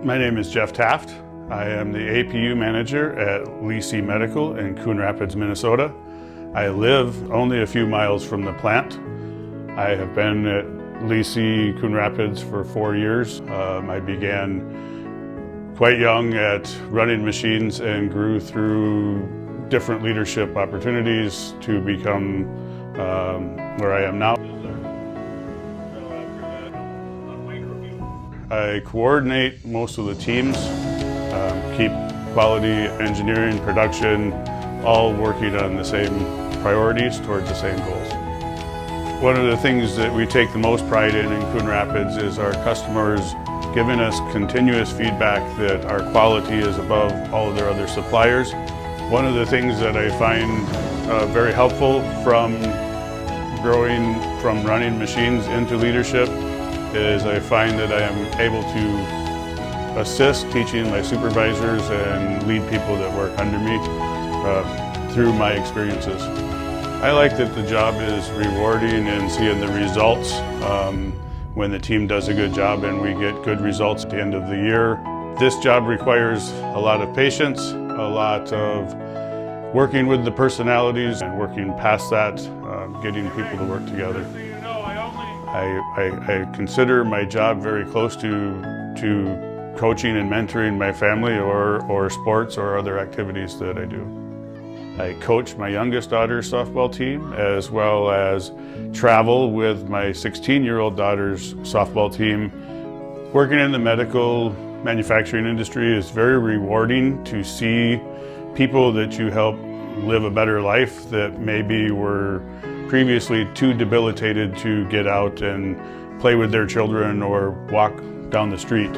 My name is Jeff Taft. I am the APU manager at LISI Medical in Coon Rapids, Minnesota. I live only a few miles from the plant. I have been at LISI Coon Rapids for 4 years. I began quite young at running machines and grew through different leadership opportunities to become where I am now. I coordinate most of the teams, keep quality, engineering, production, all working on the same priorities towards the same goals. One of the things that we take the most pride in Coon Rapids is our customers giving us continuous feedback that our quality is above all of their other suppliers. One of the things that I find very helpful from growing from running machines into leadership is I find that I am able to assist teaching my supervisors and lead people that work under me through my experiences. I like that the job is rewarding and seeing the results when the team does a good job and we get good results at the end of the year. This job requires a lot of patience, a lot of working with the personalities and working past that, getting people to work together. I consider my job very close to coaching and mentoring my family or sports or other activities that I do. I coach my youngest daughter's softball team as well as travel with my 16-year-old daughter's softball team. Working in the medical manufacturing industry is very rewarding to see people that you help live a better life that maybe were previously too debilitated to get out and play with their children or walk down the street.